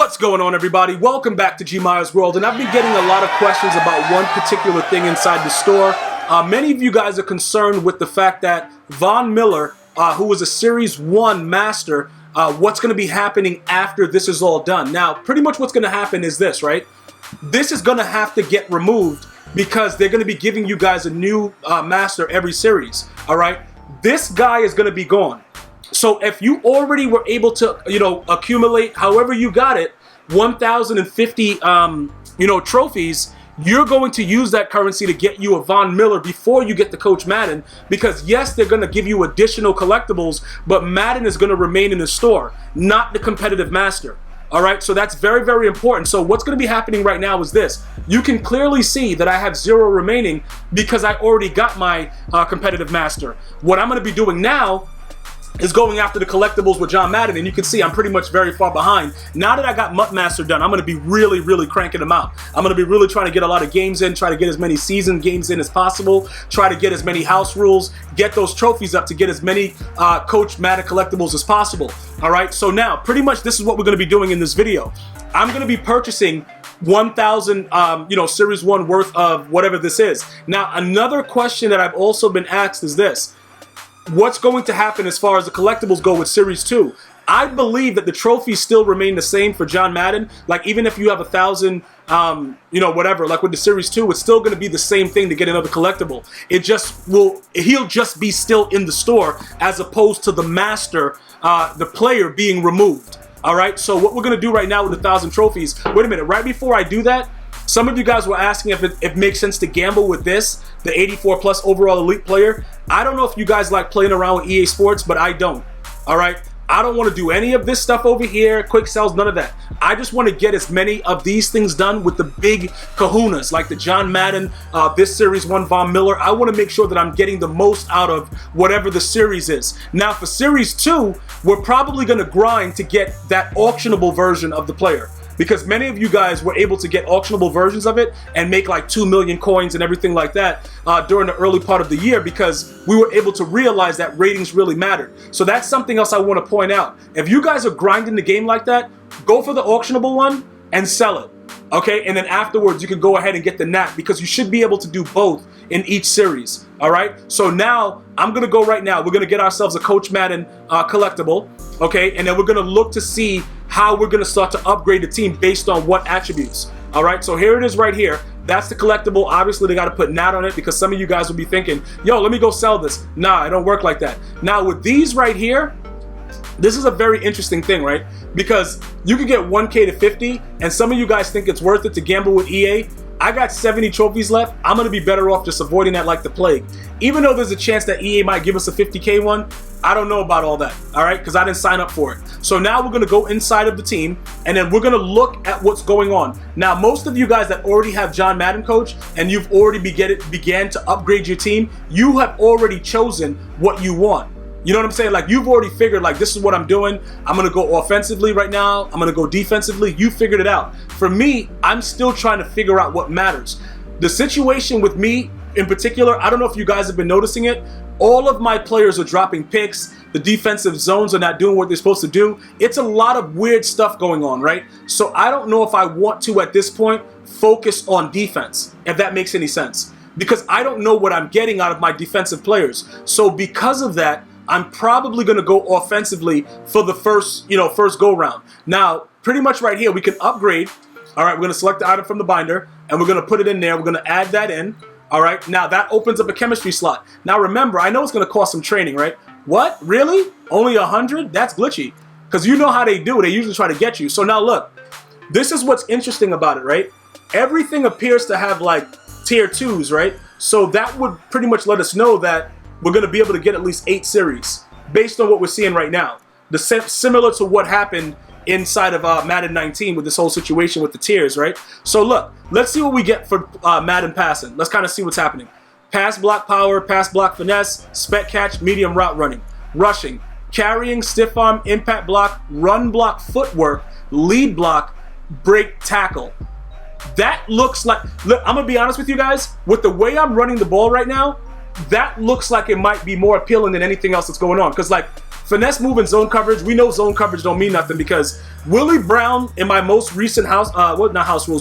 What's going on, everybody? Welcome back to GmiasWorld, and I've been getting a lot of questions about one particular thing inside the store. Many of you guys are concerned with the fact that Von Miller, who was a Series 1 master, what's going to be happening after this is all done. Now, pretty much what's going to happen is this, right? This is going to have to get removed because they're going to be giving you guys a new master every series, all right? This guy is going to be gone. So if you already were able to, accumulate however you got it, 1,050, trophies, you're going to use that currency to get you a Von Miller before you get the Coach Madden, because yes, they're going to give you additional collectibles, but Madden is going to remain in the store, not the competitive master. All right, so that's very, very important. So what's going to be happening right now is this. You can clearly see that I have 0 remaining because I already got my competitive master. What I'm going to be doing now is going after the collectibles with John Madden, and you can see I'm pretty much very far behind. Now that I got Mutt Master done, I'm going to be really, really cranking them out. I'm going to be really trying to get a lot of games in, try to get as many season games in as possible, try to get as many house rules, get those trophies up to get as many Coach Madden collectibles as possible. All right, so now pretty much this is what we're going to be doing in this video. I'm going to be purchasing 1,000, Series 1 worth of whatever this is. Now, another question that I've also been asked is this. What's going to happen as far as the collectibles go with Series 2? I believe that the trophies still remain the same for John Madden. Like, even if you have 1,000, whatever, like with the Series 2, it's still going to be the same thing to get another collectible. It just will, he'll just be still in the store as opposed to the master, the player being removed. All right, so what we're going to do right now with 1,000 trophies, wait a minute, right before I do that, some of you guys were asking if it makes sense to gamble with this, the 84 plus overall elite player. I don't know if you guys like playing around with EA Sports, but I don't. All right. I don't want to do any of this stuff over here, quick sells, none of that. I just want to get as many of these things done with the big kahunas, like the John Madden, this Series 1 Von Miller. I want to make sure that I'm getting the most out of whatever the series is. Now for Series 2, we're probably going to grind to get that auctionable version of the player, because many of you guys were able to get auctionable versions of it and make like 2 million coins and everything like that during the early part of the year, because we were able to realize that ratings really mattered. So that's something else I want to point out. If you guys are grinding the game like that, go for the auctionable one and sell it. Okay, and then afterwards you can go ahead and get the NAT, because you should be able to do both in each series. All right, so now I'm gonna go right now. We're gonna get ourselves a Coach Madden collectible, okay, and then we're gonna look to see how we're gonna start to upgrade the team based on what attributes. All right, so here it is right here. That's the collectible. Obviously, they got to put NAT on it, because some of you guys will be thinking, yo, let me go sell this. Nah, it don't work like that. Now with these right here, this is a very interesting thing, right? Because you can get 1K to 50, and some of you guys think it's worth it to gamble with EA. I got 70 trophies left. I'm going to be better off just avoiding that like the plague. Even though there's a chance that EA might give us a 50K one, I don't know about all that, all right? Because I didn't sign up for it. So now we're going to go inside of the team, and then we're going to look at what's going on. Now, most of you guys that already have John Madden Coach, and you've already began to upgrade your team, you have already chosen what you want. You know what I'm saying? Like, you've already figured, like, this is what I'm doing. I'm going to go offensively right now. I'm going to go defensively. You figured it out. For me, I'm still trying to figure out what matters. The situation with me in particular, I don't know if you guys have been noticing it. All of my players are dropping picks. The defensive zones are not doing what they're supposed to do. It's a lot of weird stuff going on, right? So I don't know if I want to, at this point, focus on defense, if that makes any sense, because I don't know what I'm getting out of my defensive players. So because of that, I'm probably going to go offensively for the first go round. Now, pretty much right here, we can upgrade. All right, we're going to select the item from the binder, and we're going to put it in there. We're going to add that in. All right, now that opens up a chemistry slot. Now, remember, I know it's going to cost some training, right? What? Really? Only 100? That's glitchy, because you know how they do. They usually try to get you. So now, look, this is what's interesting about it, right? Everything appears to have, like, tier 2s, right? So that would pretty much let us know that we're going to be able to get at least 8 series based on what we're seeing right now. Similar to what happened inside of Madden 19 with this whole situation with the tiers, right? So look, let's see what we get for Madden passing. Let's kind of see what's happening. Pass block power, pass block finesse, spec catch, medium route running, rushing, carrying, stiff arm, impact block, run block footwork, lead block, break tackle. That looks like, look, I'm going to be honest with you guys, with the way I'm running the ball right now, that looks like it might be more appealing than anything else that's going on. Because, like, Finesse move and zone coverage. We know zone coverage don't mean nothing because Willie Brown in my most recent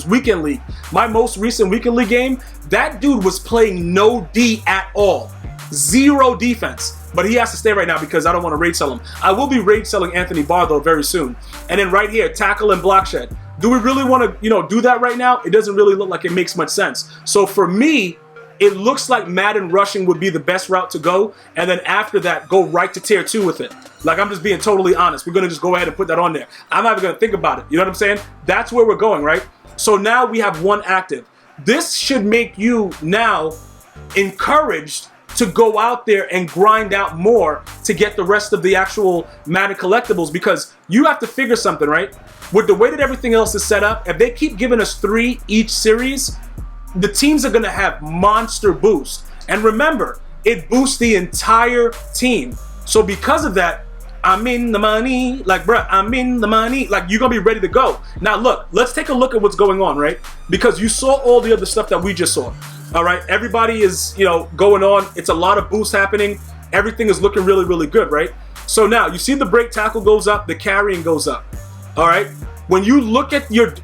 weekend league. My most recent weekend league game, that dude was playing no D at all. Zero defense. But he has to stay right now because I don't want to raid sell him. I will be raid selling Anthony Barr though very soon. And then right here, tackle and block shed. Do we really want to, do that right now? It doesn't really look like it makes much sense. So for me, it looks like Madden rushing would be the best route to go. And then after that, go right to tier 2 with it. Like, I'm just being totally honest. We're going to just go ahead and put that on there. I'm not even going to think about it. You know what I'm saying? That's where we're going, right? So now we have one active. This should make you now encouraged to go out there and grind out more to get the rest of the actual Madden collectibles, because you have to figure something, right? With the way that everything else is set up, if they keep giving us 3 each series, the teams are going to have monster boosts. And remember, it boosts the entire team. So because of that, I'm in the money. Like, bruh, I'm in the money. Like, you're going to be ready to go. Now, look, let's take a look at what's going on, right? Because you saw all the other stuff that we just saw. All right, everybody is, going on. It's a lot of boosts happening. Everything is looking really, really good, right? So now you see the break tackle goes up, the carrying goes up. All right. When you look at your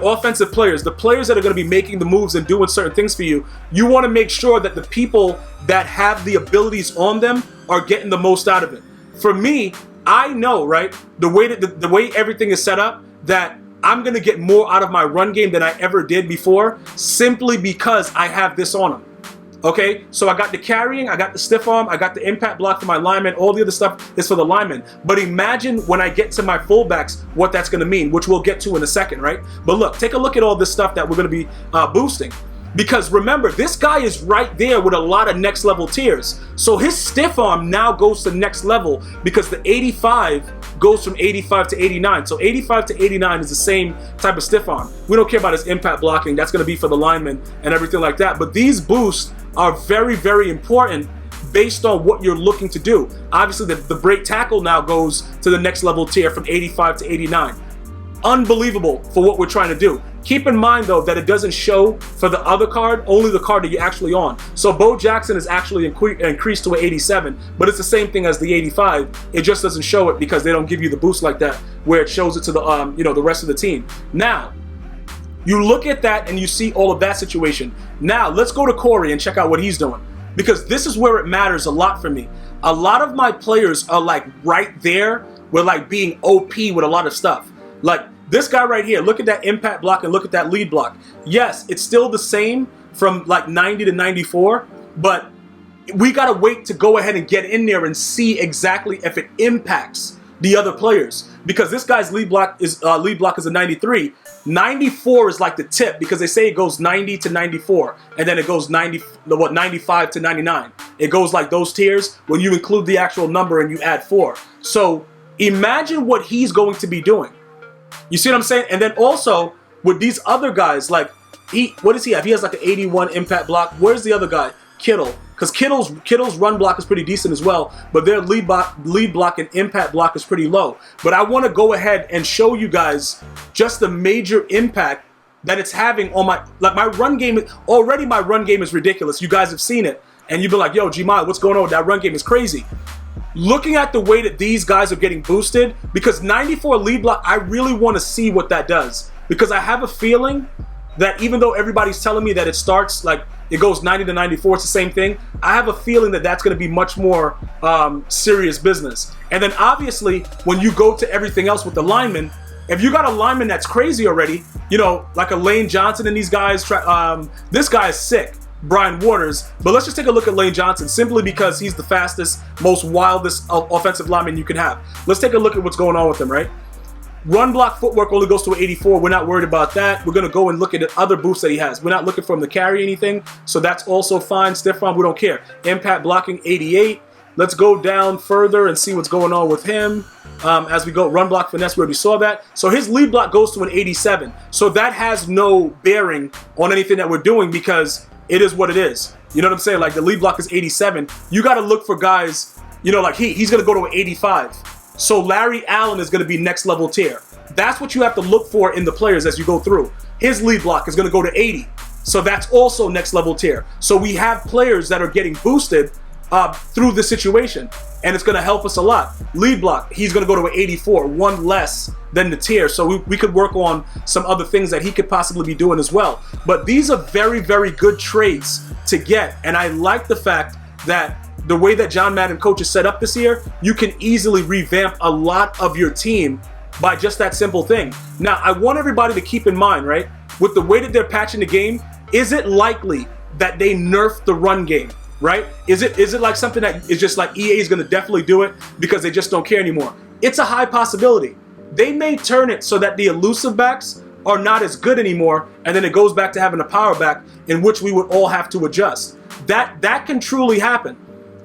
offensive players, the players that are going to be making the moves and doing certain things for you, you want to make sure that the people that have the abilities on them are getting the most out of it. For me, I know, right, the way everything is set up, that I'm going to get more out of my run game than I ever did before, simply because I have this on them. Okay, so I got the carrying, I got the stiff arm, I got the impact block for my linemen, all the other stuff is for the linemen. But imagine when I get to my fullbacks, what that's going to mean, which we'll get to in a second, right? But look, take a look at all this stuff that we're going to be boosting. Because remember, this guy is right there with a lot of next level tiers. So his stiff arm now goes to next level because the 85 goes from 85 to 89. So 85 to 89 is the same type of stiff arm. We don't care about his impact blocking. That's going to be for the linemen and everything like that. But these boosts are very, very important based on what you're looking to do. Obviously, the break tackle now goes to the next level tier from 85 to 89. Unbelievable for what we're trying to do. Keep in mind, though, that it doesn't show for the other card, only the card that you're actually on. So Bo Jackson is actually increased to an 87, but it's the same thing as the 85. It just doesn't show it because they don't give you the boost like that, where it shows it to the the rest of the team. Now, you look at that and you see all of that situation. Now, let's go to Corey and check out what he's doing, because this is where it matters a lot for me. A lot of my players are like right there with like being OP with a lot of stuff. Like this guy right here, look at that impact block and look at that lead block. Yes, it's still the same from like 90 to 94, but we got to wait to go ahead and get in there and see exactly if it impacts the other players. Because this guy's lead block is a 93. 94 is like the tip, because they say it goes 90 to 94, and then it goes 95 to 99. It goes like those tiers when you include the actual number and you add 4. So imagine what he's going to be doing. You see what I'm saying? And then also with these other guys, like what does he have? He has like an 81 impact block. Where's the other guy? Kittle. Because Kittle's run block is pretty decent as well, but their lead block and impact block is pretty low. But I want to go ahead and show you guys just the major impact that it's having on my run game. Already my run game is ridiculous. You guys have seen it, and you've been like, yo, Gmias, what's going on? That run game is crazy. Looking at the way that these guys are getting boosted, because 94 lead block, I really want to see what that does. Because I have a feeling that even though everybody's telling me that it starts like it goes 90 to 94, it's the same thing, I have a feeling that that's going to be much more serious business. And then obviously when you go to everything else with the linemen, if you got a lineman that's crazy already, like a Leigh Johnson and these guys, this guy is sick, Brian Waters. But let's just take a look at Leigh Johnson, simply because he's the fastest, most wildest offensive lineman you can have. Let's take a look at what's going on with him, right? Run block footwork only goes to an 84. We're not worried about that. We're going to go and look at the other boosts that he has. We're not looking for him to carry anything, so that's also fine. Stiff arm, we don't care. Impact blocking, 88. Let's go down further and see what's going on with him. As we go, run block finesse, we already saw that. So his lead block goes to an 87. So that has no bearing on anything that we're doing, because it is what it is. You know what I'm saying? Like the lead block is 87. You got to look for guys, like he's going to go to an 85. So Larry Allen is going to be next level tier. That's what you have to look for in the players as you go through. His lead block is going to go to 80. So that's also next level tier. So we have players that are getting boosted through the situation, and it's going to help us a lot. Lead block, he's going to go to an 84, one less than the tier, so we could work on some other things that he could possibly be doing as well. But these are very, very good trades to get, and I like the fact that the way that John Madden coach is set up this year, you can easily revamp a lot of your team by just that simple thing. Now, I want everybody to keep in mind, right, with the way that they're patching the game, is it likely that they nerf the run game? Right? Is it like something that is just like EA is going to definitely do it because they just don't care anymore? It's a high possibility. They may turn it so that the elusive backs are not as good anymore, and then it goes back to having a power back in which we would all have to adjust. That can truly happen.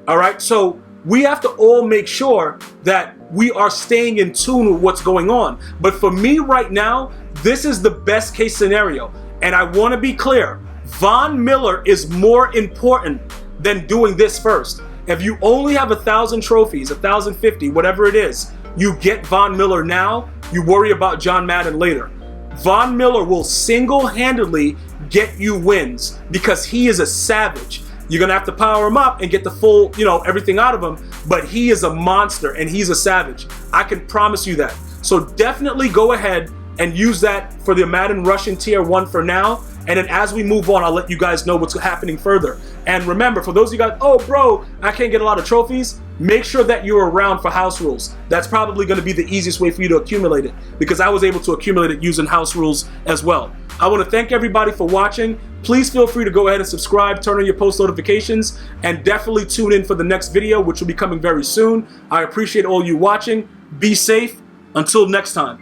All right? So we have to all make sure that we are staying in tune with what's going on. But for me right now, this is the best case scenario. And I want to be clear, Von Miller is more important than doing this first. If you only have 1,000 trophies, 1,050, whatever it is, you get Von Miller now, you worry about John Madden later. Von Miller will single-handedly get you wins because he is a savage. You're gonna have to power him up and get the full, everything out of him, but he is a monster and he's a savage. I can promise you that. So definitely go ahead and use that for the Madden Russian Tier 1 for now. And then as we move on, I'll let you guys know what's happening further. And remember, for those of you guys, oh bro, I can't get a lot of trophies, make sure that you're around for house rules. That's probably going to be the easiest way for you to accumulate it, because I was able to accumulate it using house rules as well. I want to thank everybody for watching. Please feel free to go ahead and subscribe, turn on your post notifications, and definitely tune in for the next video, which will be coming very soon. I appreciate all you watching. Be safe. Until next time,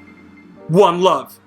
one love.